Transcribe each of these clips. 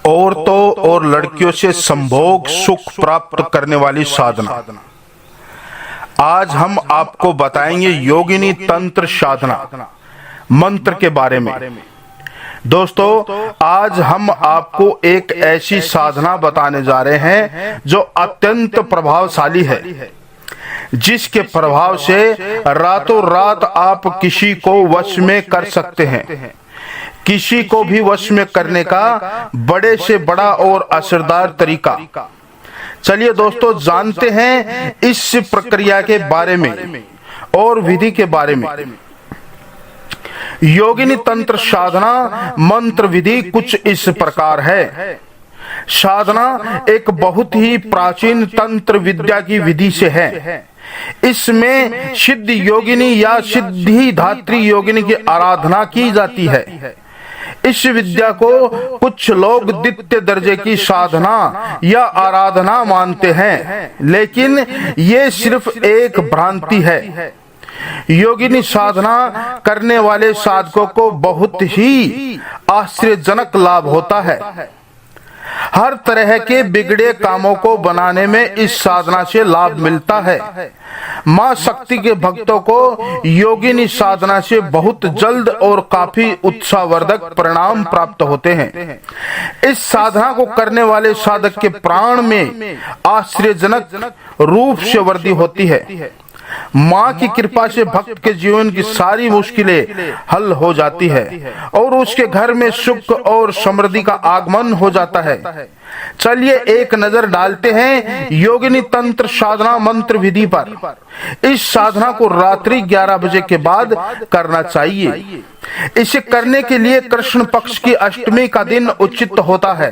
औरतों और लड़कियों से संभोग सुख प्राप्त करने वाली साधना। आज हम आपको बताएंगे योगिनी तंत्र साधना मंत्र के बारे में। दोस्तों, आज हम आपको एक ऐसी साधना बताने जा रहे हैं जो अत्यंत प्रभावशाली है, जिसके प्रभाव से रातों रात आप किसी को वश में कर सकते हैं। किसी को भी वश में करने का बड़े से बड़ा और असरदार तरीका। चलिए दोस्तों, जानते हैं इस प्रक्रिया के बारे में और विधि के बारे में। योगिनी तंत्र साधना मंत्र विधि कुछ इस प्रकार है। साधना एक बहुत ही प्राचीन तंत्र विद्या की विधि से है। इसमें सिद्ध योगिनी या सिद्धि धात्री योगिनी की आराधना की जाती है। इस विद्या को कुछ लोग द्वितीय दर्जे की साधना या आराधना मानते हैं, लेकिन ये सिर्फ एक भ्रांति है। योगिनी साधना करने वाले साधकों को बहुत ही आश्चर्यजनक लाभ होता है। हर तरह के बिगड़े कामों को बनाने में इस साधना से लाभ मिलता है। मां शक्ति के भक्तों को योगिनी साधना से बहुत जल्द और काफी उत्साहवर्धक परिणाम प्राप्त होते हैं। इस साधना को करने वाले साधक के प्राण में आश्चर्यजनक रूप से वृद्धि होती है। माँ की कृपा से भक्त के जीवन की सारी मुश्किलें हल हो जाती है और उसके घर में सुख और समृद्धि का आगमन हो जाता है। चलिए एक नजर डालते हैं योगिनी तंत्र साधना मंत्र विधि पर। इस साधना को रात्रि 11 बजे के बाद करना चाहिए। इसे करने के लिए कृष्ण पक्ष की अष्टमी का दिन उचित होता है।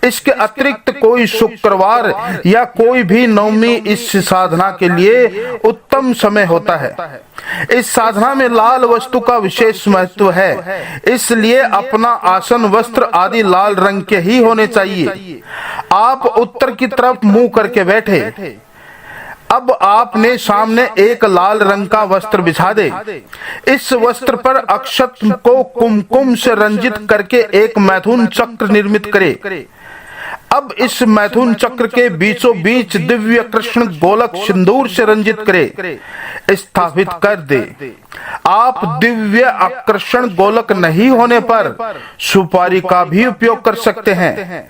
इसके अतिरिक्त कोई शुक्रवार या कोई भी नवमी इस साधना के लिए उत्तम समय होता है। इस साधना में लाल वस्तु का विशेष महत्व है, इसलिए अपना आसन वस्त्र आदि लाल रंग के ही होने चाहिए। आप उत्तर की तरफ मुंह करके बैठे। अब आपने सामने एक लाल रंग का वस्त्र बिछा दे। इस वस्त्र पर अक्षत को कुमकुम से रंजित करके एक मैथुन चक्र निर्मित करे। अब इस मैथुन चक्र के बीचों बीच दिव्य कृष्ण गोलक सिंदूर से रंजित करे, स्थापित कर दे। आप दिव्य आकर्षण गोलक नहीं होने पर सुपारी का भी उपयोग कर सकते हैं।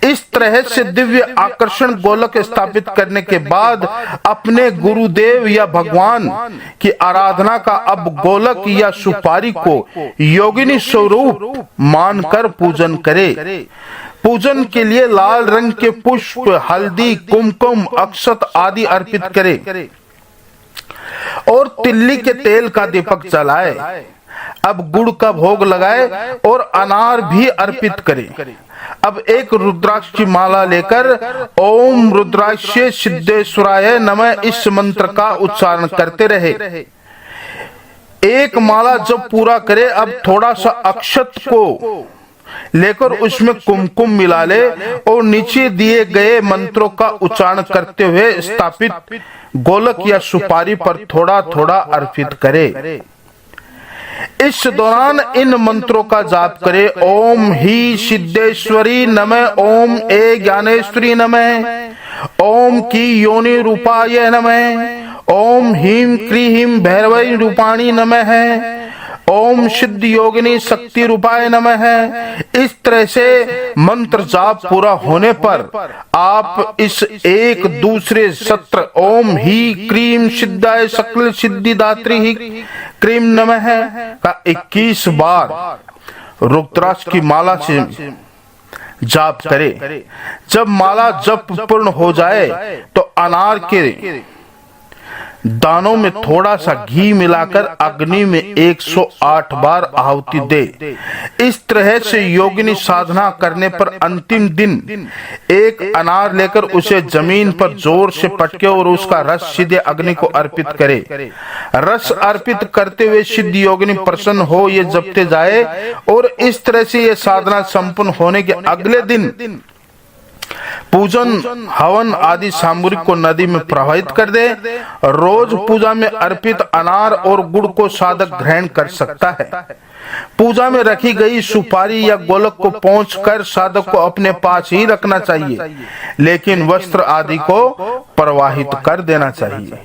इस तरह से दिव्य आकर्षण गोलक स्थापित करने के बाद अपने गुरुदेव या भगवान की आराधना का अब गोलक या सुपारी को योगिनी स्वरूप मानकर पूजन करे। पूजन के लिए लाल रंग के पुष्प, हल्दी, कुमकुम, अक्षत आदि अर्पित करे और तिल्ली के तेल का दीपक जलाए। अब गुड़ का भोग लगाए और अनार भी अर्पित करे। अब एक रुद्राक्ष की माला लेकर ओम रुद्राक्ष सिद्धेश्वराय नमः इस मंत्र का उच्चारण करते रहे। एक माला जब पूरा करे, अब थोड़ा सा अक्षत को लेकर उसमें कुमकुम मिला ले और नीचे दिए गए मंत्रों का उच्चारण करते हुए स्थापित गोलक या सुपारी पर थोड़ा थोड़ा अर्पित करे। इस दौरान इन मंत्रों का जाप करे। ओम ही सिद्धेश्वरी नमः, ओम ए ज्ञानेश्वरी नमः, ओम की योनि रूपाय नमः, ओम ह्रीं क्रीं भैरवी रूपाणी नमः, ओम सिद्ध योगिनी शक्ति रूपाय नमः। इस तरह से मंत्र जाप पूरा होने पर आप इस एक दूसरे सत्र ओम ही क्रीम सिद्धाय सकल सिद्धिदात्री ही क्रीम नमः का 21 बार रुद्राक्ष की माला से जाप करे। जब माला जप पूर्ण हो जाए तो अनार के दानों में थोड़ा सा घी मिलाकर अग्नि में 108 बार आहुति दे। इस तरह से योगिनी साधना करने पर अंतिम दिन एक अनार लेकर उसे जमीन पर जोर से पटके और उसका रस सीधे अग्नि को अर्पित करे। रस अर्पित करते हुए सिद्ध योगिनी प्रसन्न हो ये जपते जाए और इस तरह से ये साधना संपन्न होने के अगले दिन पूजन हवन आदि सामग्री को नदी में प्रवाहित कर दे। रोज पूजा में अर्पित अनार और गुड़ को साधक ग्रहण कर सकता है। पूजा में रखी गई सुपारी या गोलक को पहुंचकर साधक को अपने पास ही रखना चाहिए, लेकिन वस्त्र आदि को प्रवाहित कर देना चाहिए।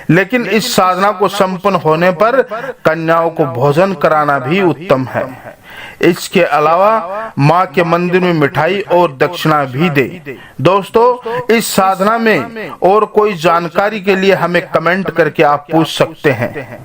लेकिन इस साधना को संपन्न होने पर कन्याओं को भोजन कराना भी उत्तम है। इसके अलावा माँ के मंदिर में मिठाई और दक्षिणा भी दे। दोस्तों, इस साधना में और कोई जानकारी के लिए हमें कमेंट करके आप पूछ सकते हैं।